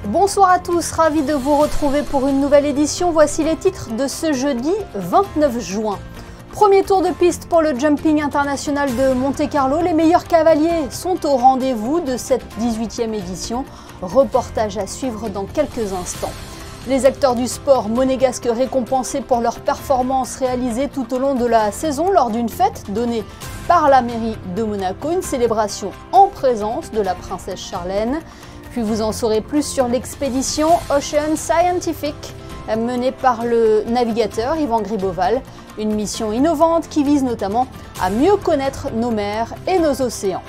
Bonsoir à tous, ravi de vous retrouver pour une nouvelle édition. Voici les titres de ce jeudi 29 juin. Premier tour de piste pour le jumping international de Monte-Carlo. Les meilleurs cavaliers sont au rendez-vous de cette 18e édition. Reportage à suivre dans quelques instants. Les acteurs du sport monégasque récompensés pour leurs performances réalisées tout au long de la saison lors d'une fête donnée par la mairie de Monaco. Une célébration en présence de la princesse Charlène. Puis vous en saurez plus sur l'expédition Ocean Scientific menée par le navigateur Yvan Griboval. Une mission innovante qui vise notamment à mieux connaître nos mers et nos océans.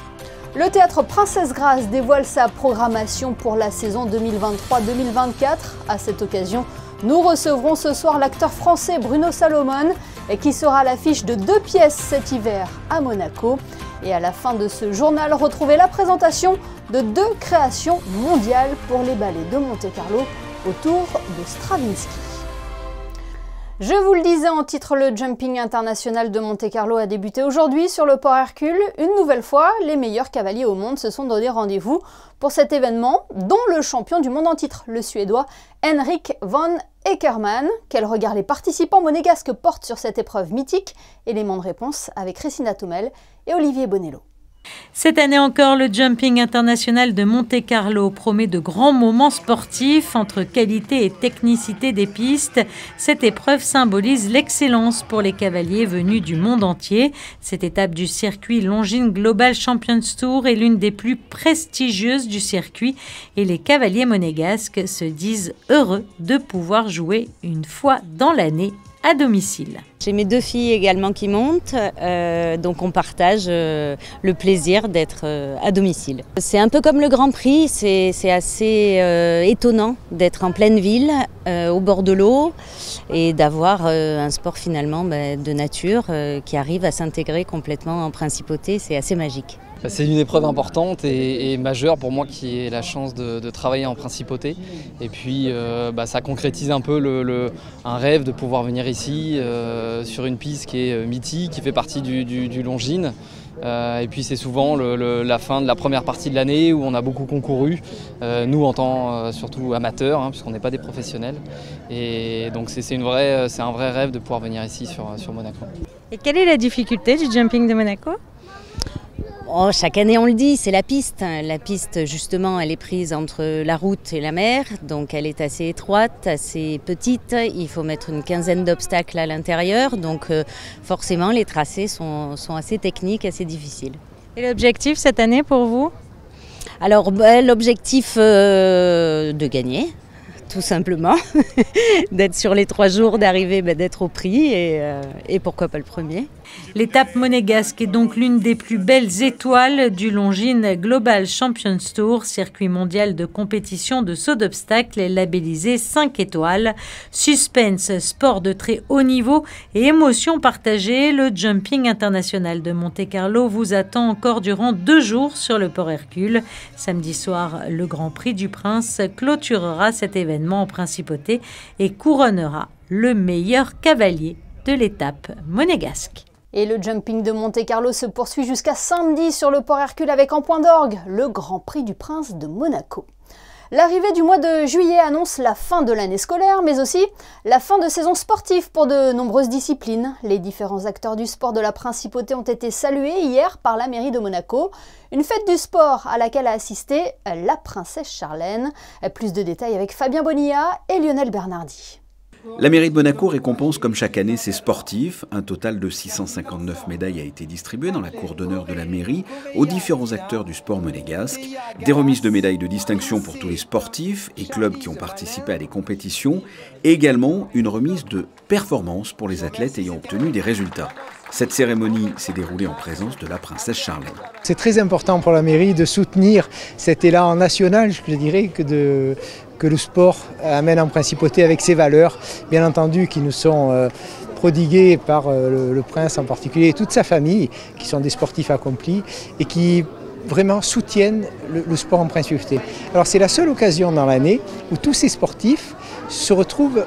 Le théâtre Princesse Grâce dévoile sa programmation pour la saison 2023-2024. À cette occasion, nous recevrons ce soir l'acteur français Bruno Salomon qui sera à l'affiche de 2 pièces cet hiver à Monaco. Et à la fin de ce journal, retrouvez la présentation de 2 créations mondiales pour les ballets de Monte-Carlo autour de Stravinsky. Je vous le disais en titre, le jumping international de Monte-Carlo a débuté aujourd'hui sur le port Hercule. Une nouvelle fois, les meilleurs cavaliers au monde se sont donné rendez-vous pour cet événement, dont le champion du monde en titre, le Suédois Henrik von Eckermann. Quel regard les participants monégasques portent sur cette épreuve mythique? Élément de réponse avec Christina Toumel et Olivier Bonello. Cette année encore, le jumping international de Monte-Carlo promet de grands moments sportifs entre qualité et technicité des pistes. Cette épreuve symbolise l'excellence pour les cavaliers venus du monde entier. Cette étape du circuit Longines Global Champions Tour est l'une des plus prestigieuses du circuit et les cavaliers monégasques se disent heureux de pouvoir jouer une fois dans l'année à domicile. J'ai mes 2 filles également qui montent, donc on partage le plaisir d'être à domicile. C'est un peu comme le Grand Prix, c'est assez étonnant d'être en pleine ville, au bord de l'eau, et d'avoir un sport finalement de nature qui arrive à s'intégrer complètement en principauté, c'est assez magique. C'est une épreuve importante et majeure pour moi qui ai la chance de travailler en principauté. Et puis ça concrétise un peu un rêve de pouvoir venir ici sur une piste qui est mythique, qui fait partie du Longines. Et puis c'est souvent la fin de la première partie de l'année où on a beaucoup concouru, nous en tant surtout amateurs, puisqu'on n'est pas des professionnels. Et donc c'est un vrai rêve de pouvoir venir ici sur Monaco. Et quelle est la difficulté du jumping de Monaco ? Oh, chaque année on le dit, c'est la piste. La piste justement elle est prise entre la route et la mer, donc elle est assez étroite, assez petite. Il faut mettre une quinzaine d'obstacles à l'intérieur, donc forcément les tracés sont assez techniques, assez difficiles. Et l'objectif cette année pour vous ? Alors l'objectif de gagner. Tout simplement, d'être sur les 3 jours, d'arriver, d'être au prix et pourquoi pas le premier. L'étape monégasque est donc l'une des plus belles étoiles du Longines Global Champions Tour, circuit mondial de compétition de saut d'obstacles labellisé 5 étoiles. Suspense, sport de très haut niveau et émotion partagée, le jumping international de Monte-Carlo vous attend encore durant 2 jours sur le port Hercule. Samedi soir, le Grand Prix du Prince clôturera cet événement en principauté et couronnera le meilleur cavalier de l'étape monégasque. Et le jumping de Monte-Carlo se poursuit jusqu'à samedi sur le port Hercule avec en point d'orgue le Grand Prix du Prince de Monaco. L'arrivée du mois de juillet annonce la fin de l'année scolaire, mais aussi la fin de saison sportive pour de nombreuses disciplines. Les différents acteurs du sport de la Principauté ont été salués hier par la mairie de Monaco. Une fête du sport à laquelle a assisté la princesse Charlène. Plus de détails avec Fabien Bonilla et Lionel Bernardi. La mairie de Monaco récompense comme chaque année ses sportifs. Un total de 659 médailles a été distribué dans la cour d'honneur de la mairie aux différents acteurs du sport monégasque. Des remises de médailles de distinction pour tous les sportifs et clubs qui ont participé à des compétitions. Et également une remise de performance pour les athlètes ayant obtenu des résultats. Cette cérémonie s'est déroulée en présence de la princesse Charlène. C'est très important pour la mairie de soutenir cet élan national, je dirais, que le sport amène en principauté avec ses valeurs, bien entendu, qui nous sont prodiguées par le prince en particulier et toute sa famille, qui sont des sportifs accomplis et qui vraiment soutiennent le sport en principauté. Alors c'est la seule occasion dans l'année où tous ces sportifs se retrouvent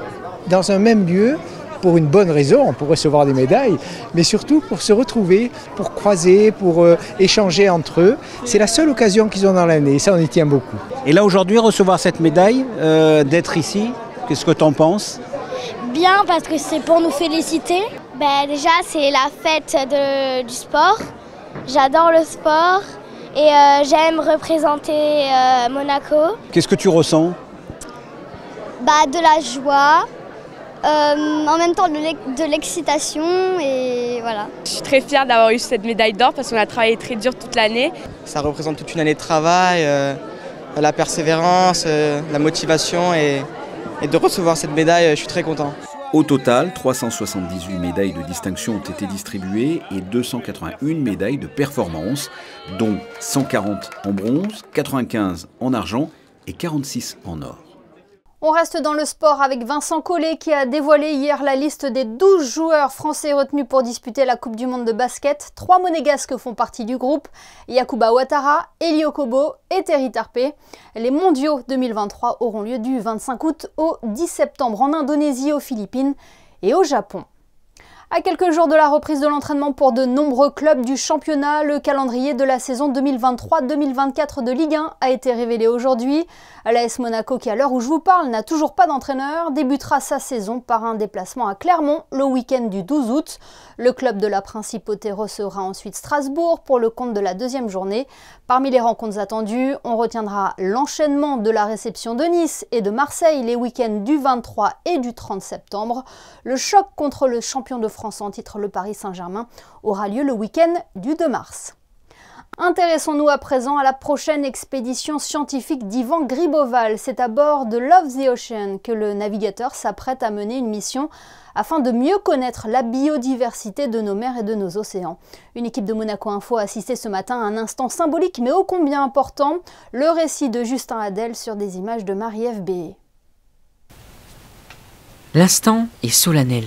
dans un même lieu pour une bonne raison, pour recevoir des médailles, mais surtout pour se retrouver, pour croiser, pour échanger entre eux. C'est la seule occasion qu'ils ont dans l'année et ça on y tient beaucoup. Et là aujourd'hui, recevoir cette médaille, d'être ici, qu'est-ce que tu en penses ? Bien, parce que c'est pour nous féliciter. Déjà, c'est la fête du sport. J'adore le sport et j'aime représenter Monaco. Qu'est-ce que tu ressens ? De la joie, en même temps de l'excitation et voilà. Je suis très fière d'avoir eu cette médaille d'or parce qu'on a travaillé très dur toute l'année. Ça représente toute une année de travail, la persévérance, la motivation et de recevoir cette médaille, je suis très content. Au total, 378 médailles de distinction ont été distribuées et 281 médailles de performance, dont 140 en bronze, 95 en argent et 46 en or. On reste dans le sport avec Vincent Collet qui a dévoilé hier la liste des 12 joueurs français retenus pour disputer la Coupe du Monde de basket. 3 monégasques font partie du groupe, Yacouba Ouattara, Eli Okobo et Terry Tarpé. Les mondiaux 2023 auront lieu du 25 août au 10 septembre en Indonésie, aux Philippines et au Japon. À quelques jours de la reprise de l'entraînement pour de nombreux clubs du championnat, le calendrier de la saison 2023-2024 de Ligue 1 a été révélé aujourd'hui. L'AS Monaco, qui à l'heure où je vous parle n'a toujours pas d'entraîneur, débutera sa saison par un déplacement à Clermont le week-end du 12 août. Le club de la Principauté recevra ensuite Strasbourg pour le compte de la deuxième journée. Parmi les rencontres attendues, on retiendra l'enchaînement de la réception de Nice et de Marseille les week-ends du 23 et du 30 septembre. Le choc contre le champion de France en titre, le Paris Saint-Germain, aura lieu le week-end du 2 mars. Intéressons-nous à présent à la prochaine expédition scientifique d'Ivan Griboval. C'est à bord de Love the Ocean que le navigateur s'apprête à mener une mission afin de mieux connaître la biodiversité de nos mers et de nos océans. Une équipe de Monaco Info a assisté ce matin à un instant symbolique mais ô combien important, le récit de Justin Hadel sur des images de Marie-Ève Béé. L'instant est solennel.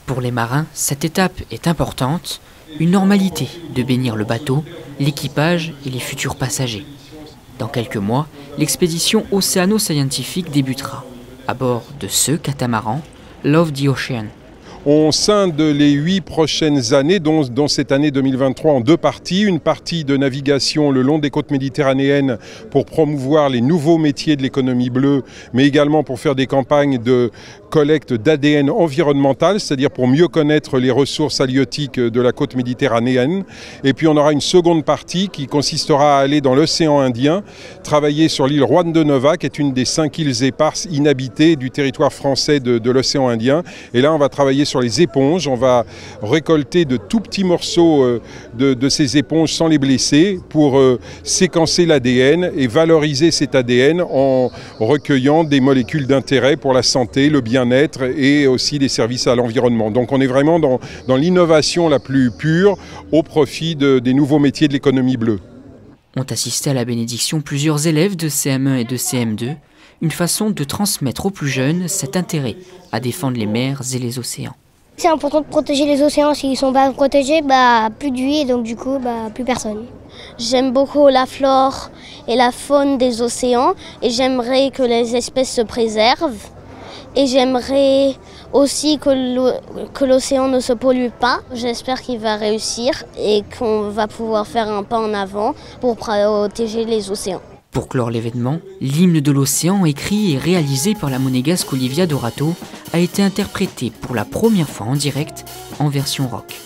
Pour les marins, cette étape est importante, une normalité de bénir le bateau, l'équipage et les futurs passagers. Dans quelques mois, l'expédition océano-scientifique débutera, à bord de ce catamaran, Love the Ocean. On scinde les 8 prochaines années, dont cette année 2023, en 2 parties. Une partie de navigation le long des côtes méditerranéennes pour promouvoir les nouveaux métiers de l'économie bleue, mais également pour faire des campagnes de collecte d'ADN environnemental, c'est-à-dire pour mieux connaître les ressources halieutiques de la côte méditerranéenne. Et puis on aura une seconde partie qui consistera à aller dans l'océan Indien, travailler sur l'île Juan de Nova, qui est une des 5 îles éparses inhabitées du territoire français de l'océan Indien. Et là, on va travailler sur les éponges. On va récolter de tout petits morceaux de ces éponges sans les blesser pour séquencer l'ADN et valoriser cet ADN en recueillant des molécules d'intérêt pour la santé, le bien-être et aussi des services à l'environnement. Donc on est vraiment dans l'innovation la plus pure au profit des nouveaux métiers de l'économie bleue. Ont assisté à la bénédiction plusieurs élèves de CM1 et de CM2, une façon de transmettre aux plus jeunes cet intérêt à défendre les mers et les océans. C'est important de protéger les océans. S'ils ne sont pas protégés, plus de vie et donc du coup, plus personne. J'aime beaucoup la flore et la faune des océans et j'aimerais que les espèces se préservent. Et j'aimerais aussi que l'océan ne se pollue pas. J'espère qu'il va réussir et qu'on va pouvoir faire un pas en avant pour protéger les océans. Pour clore l'événement, l'hymne de l'océan, écrit et réalisé par la monégasque Olivia Dorato, a été interprété pour la première fois en direct en version rock.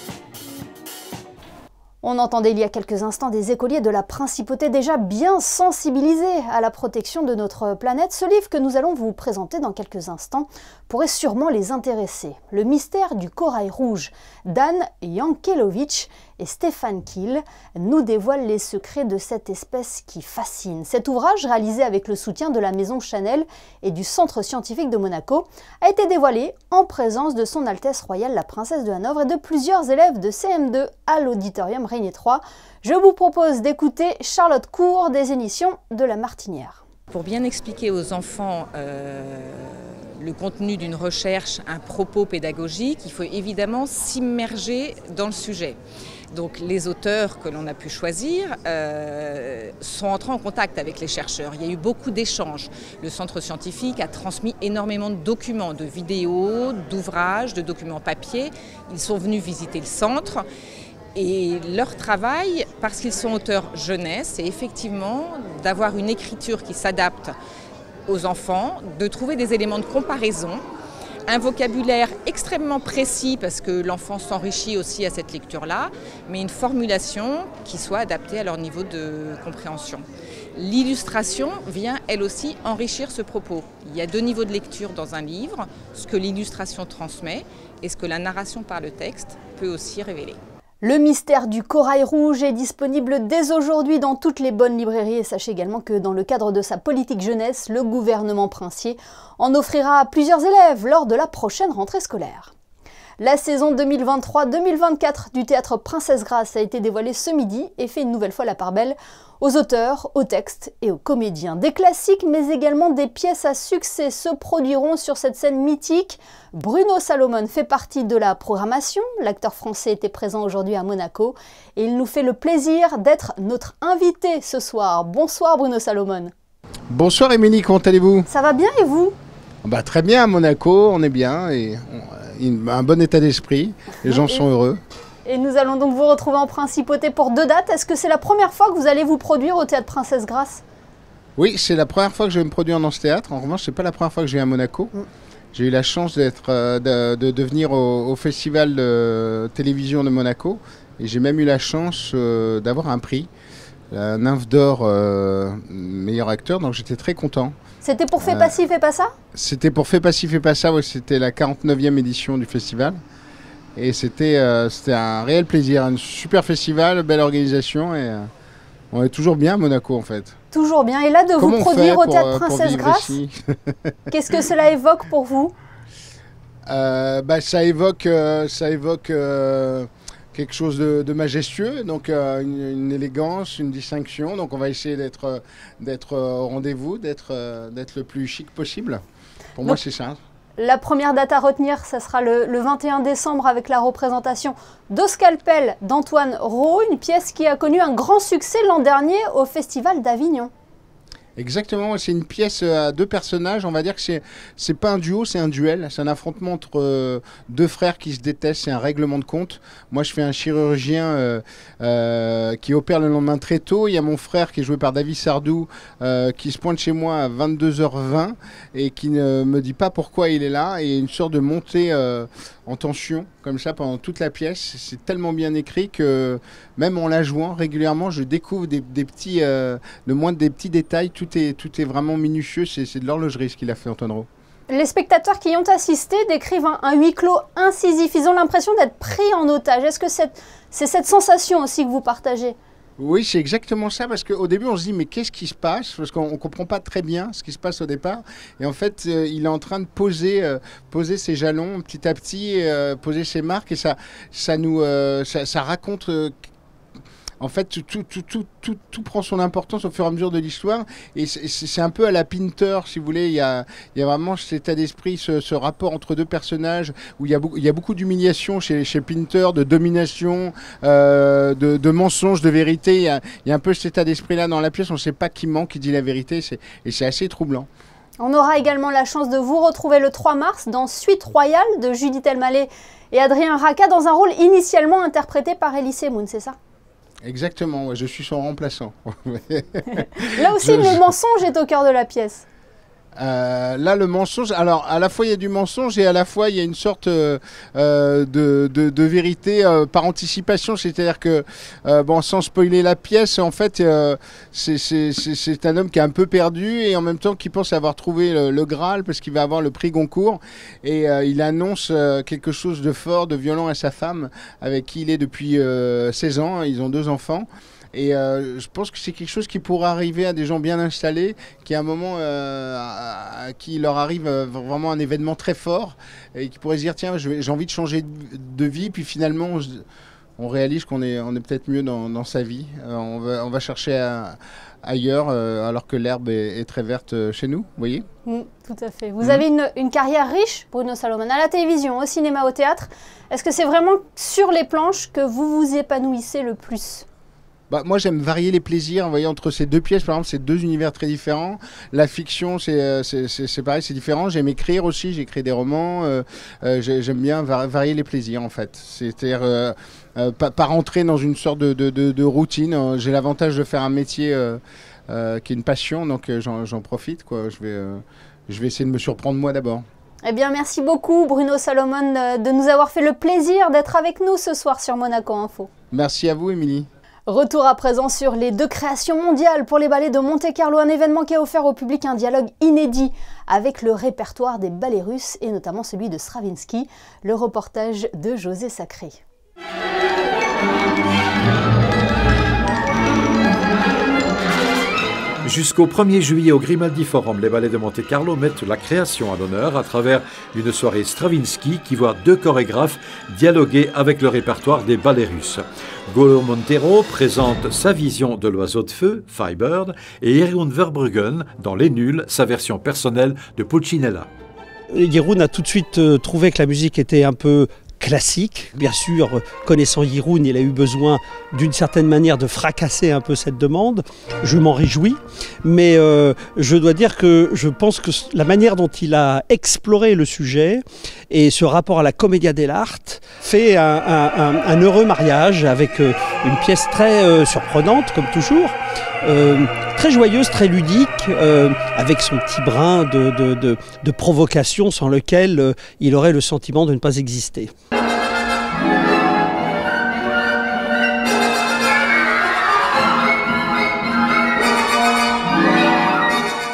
On entendait il y a quelques instants des écoliers de la Principauté déjà bien sensibilisés à la protection de notre planète. Ce livre que nous allons vous présenter dans quelques instants pourrait sûrement les intéresser. Le mystère du corail rouge, Dan Jankélovic et Stéphane Kiel nous dévoilent les secrets de cette espèce qui fascine. Cet ouvrage, réalisé avec le soutien de la Maison Chanel et du Centre scientifique de Monaco, a été dévoilé en présence de Son Altesse Royale la Princesse de Hanovre et de plusieurs élèves de CM2 à l'Auditorium Régnier 3. Je vous propose d'écouter Charlotte Cour des éditions de La Martinière. Pour bien expliquer aux enfants le contenu d'une recherche, un propos pédagogique, il faut évidemment s'immerger dans le sujet. Donc les auteurs que l'on a pu choisir sont entrés en contact avec les chercheurs. Il y a eu beaucoup d'échanges. Le centre scientifique a transmis énormément de documents, de vidéos, d'ouvrages, de documents papier. Ils sont venus visiter le centre. Et leur travail, parce qu'ils sont auteurs jeunesse, c'est effectivement d'avoir une écriture qui s'adapte aux enfants, de trouver des éléments de comparaison, un vocabulaire extrêmement précis parce que l'enfant s'enrichit aussi à cette lecture-là, mais une formulation qui soit adaptée à leur niveau de compréhension. L'illustration vient elle aussi enrichir ce propos. Il y a 2 niveaux de lecture dans un livre, ce que l'illustration transmet et ce que la narration par le texte peut aussi révéler. Le mystère du corail rouge est disponible dès aujourd'hui dans toutes les bonnes librairies et sachez également que dans le cadre de sa politique jeunesse, le gouvernement princier en offrira à plusieurs élèves lors de la prochaine rentrée scolaire. La saison 2023-2024 du théâtre Princesse Grace a été dévoilée ce midi et fait une nouvelle fois la part belle aux auteurs, aux textes et aux comédiens. Des classiques mais également des pièces à succès se produiront sur cette scène mythique. Bruno Salomon fait partie de la programmation. L'acteur français était présent aujourd'hui à Monaco et il nous fait le plaisir d'être notre invité ce soir. Bonsoir Bruno Salomon. Bonsoir Émilie, comment allez-vous? Ça va bien et vous? Très bien à Monaco, on est bien et un bon état d'esprit, les gens sont heureux. Et nous allons donc vous retrouver en principauté pour 2 dates. Est-ce que c'est la première fois que vous allez vous produire au théâtre Princesse Grace? Oui, c'est la première fois que je vais me produire dans ce théâtre. En revanche, c'est pas la première fois que je viens à Monaco. J'ai eu la chance de venir au festival de télévision de Monaco et j'ai même eu la chance d'avoir un prix, la Nymphe d'Or meilleur acteur, donc j'étais très content. C'était pour Fais pas ci, fais pas ça? C'était pour Fais pas ci, fais pas ça, ouais, c'était la 49e édition du festival. Et c'était un réel plaisir, un super festival, belle organisation et on est toujours bien à Monaco en fait. Toujours bien, et là de vous produire au théâtre Princesse Grace, qu'est-ce que cela évoque pour vous? Ça évoque quelque chose de majestueux, donc une élégance, une distinction. Donc on va essayer d'être au rendez-vous, d'être le plus chic possible. Pour moi, c'est ça. La première date à retenir, ça sera le 21 décembre avec la représentation d'Au Scalpel d'Antoine Rau, une pièce qui a connu un grand succès l'an dernier au Festival d'Avignon. Exactement, c'est une pièce à 2 personnages, on va dire que c'est pas un duo, c'est un duel, c'est un affrontement entre 2 frères qui se détestent, c'est un règlement de compte. Moi je fais un chirurgien qui opère le lendemain très tôt, il y a mon frère qui est joué par David Sardou qui se pointe chez moi à 22h20 et qui ne me dit pas pourquoi il est là, et une sorte de montée en tension comme ça pendant toute la pièce. C'est tellement bien écrit que même en la jouant régulièrement, je découvre des petits, le moindre des petits détails. Tout est vraiment minutieux, c'est de l'horlogerie ce qu'il a fait Antoine Rau. Les spectateurs qui y ont assisté décrivent un huis clos incisif. Ils ont l'impression d'être pris en otage. Est-ce que c'est cette sensation aussi que vous partagez? Oui, c'est exactement ça, parce qu'au début on se dit mais qu'est-ce qui se passe, parce qu'on ne comprend pas très bien ce qui se passe au départ, et en fait il est en train de poser ses jalons petit à petit, poser ses marques, et ça raconte... En fait, tout prend son importance au fur et à mesure de l'histoire, et c'est un peu à la Pinter, si vous voulez. Il y a vraiment cet état d'esprit, ce rapport entre 2 personnages, où il y a beaucoup d'humiliation chez Pinter, de domination, de mensonges, de vérité. Il y a un peu cet état d'esprit-là dans la pièce, on ne sait pas qui ment, qui dit la vérité, et c'est assez troublant. On aura également la chance de vous retrouver le 3 mars dans Suite Royale de Judith Elmaleh et Adrien Raca, dans un rôle initialement interprété par Elie Moon, c'est ça? Exactement, ouais, je suis son remplaçant. Là aussi, le mensonge est au cœur de la pièce. Là, le mensonge, alors à la fois il y a du mensonge et à la fois il y a une sorte de vérité par anticipation, c'est-à-dire que, sans spoiler la pièce, en fait, c'est un homme qui est un peu perdu et en même temps qui pense avoir trouvé le Graal parce qu'il va avoir le prix Goncourt, et il annonce quelque chose de fort, de violent à sa femme avec qui il est depuis 16 ans, ils ont 2 enfants. Et je pense que c'est quelque chose qui pourrait arriver à des gens bien installés, qui à un moment à qui leur arrive vraiment un événement très fort et qui pourraient se dire tiens, j'ai envie de changer de vie, puis finalement on réalise qu'on est peut-être mieux dans sa vie. On va chercher ailleurs alors que l'herbe est très verte chez nous, vous voyez? Tout à fait. Vous avez une carrière riche, Bruno Salomon, à la télévision, au cinéma, au théâtre. Est-ce que c'est vraiment sur les planches que vous vous épanouissez le plus? Bah, moi, j'aime varier les plaisirs. Vous voyez, entre ces deux pièces, par exemple, c'est deux univers très différents. La fiction, c'est pareil, c'est différent. J'aime écrire aussi, j'écris des romans. J'aime bien varier les plaisirs, en fait. C'est-à-dire pas rentrer dans une sorte de routine. J'ai l'avantage de faire un métier qui est une passion, donc j'en profite, quoi. Je vais essayer de me surprendre moi d'abord. Eh bien, merci beaucoup, Bruno Salomon, de nous avoir fait le plaisir d'être avec nous ce soir sur Monaco Info. Merci à vous, Émilie. Retour à présent sur les 2 créations mondiales pour les ballets de Monte-Carlo, un événement qui a offert au public un dialogue inédit avec le répertoire des ballets russes et notamment celui de Stravinsky, le reportage de José Sacré. Jusqu'au 1er juillet au Grimaldi Forum, les ballets de Monte-Carlo mettent la création à l'honneur à travers une soirée Stravinsky qui voit 2 chorégraphes dialoguer avec le répertoire des ballets russes. Golo Montero présente sa vision de l'oiseau de feu, Firebird, et Jeroen Verbruggen, dans Les Nuls, sa version personnelle de Pulcinella. Jeroen a tout de suite trouvé que la musique était un peu classique. Bien sûr, connaissant Jeroen, il a eu besoin d'une certaine manière de fracasser un peu cette demande. Je m'en réjouis, mais je dois dire que je pense que la manière dont il a exploré le sujet et ce rapport à la commedia dell'arte fait un heureux mariage avec une pièce très surprenante, comme toujours, très joyeuse, très ludique, avec son petit brin de provocation sans lequel il aurait le sentiment de ne pas exister.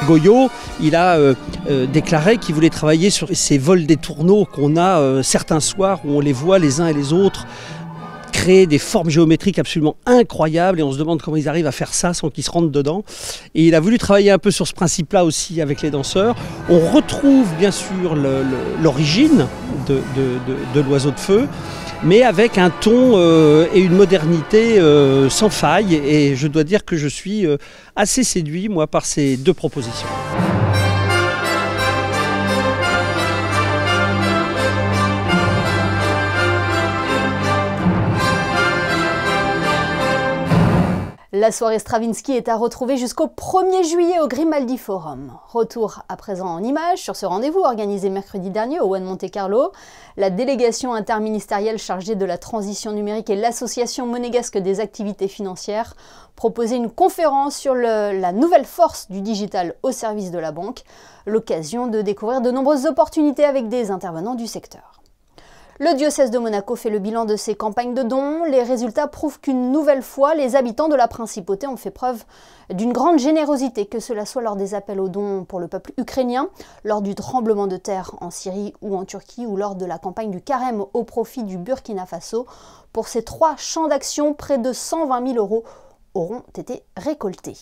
Goyot, il a déclaré qu'il voulait travailler sur ces vols des tourneaux qu'on a certains soirs où on les voit les uns et les autres créer des formes géométriques absolument incroyables et on se demande comment ils arrivent à faire ça sans qu'ils se rentrent dedans. Et il a voulu travailler un peu sur ce principe-là aussi avec les danseurs. On retrouve bien sûr l'origine de l'oiseau de feu, mais avec un ton et une modernité sans faille. Et je dois dire que je suis assez séduit, moi, par ces 2 propositions. La soirée Stravinsky est à retrouver jusqu'au 1er juillet au Grimaldi Forum. Retour à présent en images sur ce rendez-vous organisé mercredi dernier au One Monte-Carlo. La délégation interministérielle chargée de la transition numérique et l'association monégasque des activités financières proposaient une conférence sur la nouvelle force du digital au service de la banque, l'occasion de découvrir de nombreuses opportunités avec des intervenants du secteur. Le diocèse de Monaco fait le bilan de ses campagnes de dons. Les résultats prouvent qu'une nouvelle fois, les habitants de la principauté ont fait preuve d'une grande générosité, que cela soit lors des appels aux dons pour le peuple ukrainien, lors du tremblement de terre en Syrie ou en Turquie, ou lors de la campagne du carême au profit du Burkina Faso. Pour ces 3 champs d'action, près de 120 000 € auront été récoltés.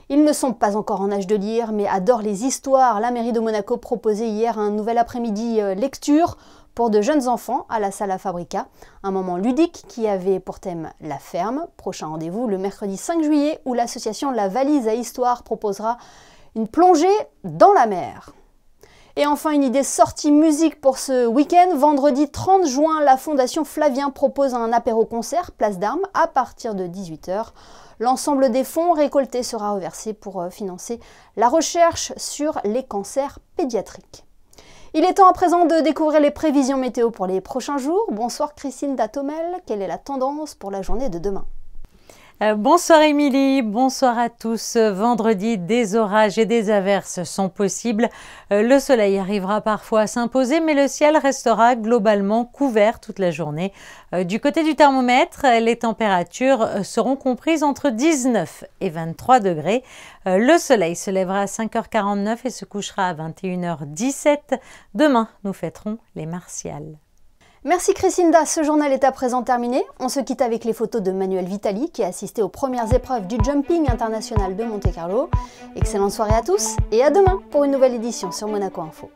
Ils ne sont pas encore en âge de lire, mais adorent les histoires. La mairie de Monaco proposait hier un nouvel après-midi lecture pour de jeunes enfants à la Sala Fabrica, un moment ludique qui avait pour thème la ferme. Prochain rendez-vous le mercredi 5 juillet où l'association La Valise à Histoire proposera une plongée dans la mer. Et enfin, une idée sortie musique pour ce week-end. Vendredi 30 juin, la Fondation Flavien propose un apéro-concert Place d'Armes à partir de 18 h. L'ensemble des fonds récoltés sera reversé pour financer la recherche sur les cancers pédiatriques. Il est temps à présent de découvrir les prévisions météo pour les prochains jours. Bonsoir Christine Datomel, quelle est la tendance pour la journée de demain ? Bonsoir Émilie, bonsoir à tous. Vendredi, des orages et des averses sont possibles. Le soleil arrivera parfois à s'imposer, mais le ciel restera globalement couvert toute la journée. Du côté du thermomètre, les températures seront comprises entre 19 et 23 degrés. Le soleil se lèvera à 5h49 et se couchera à 21h17. Demain, nous fêterons les Martiales. Merci Christinda, ce journal est à présent terminé. On se quitte avec les photos de Manuel Vitali qui a assisté aux premières épreuves du jumping international de Monte-Carlo. Excellente soirée à tous et à demain pour une nouvelle édition sur Monaco Info.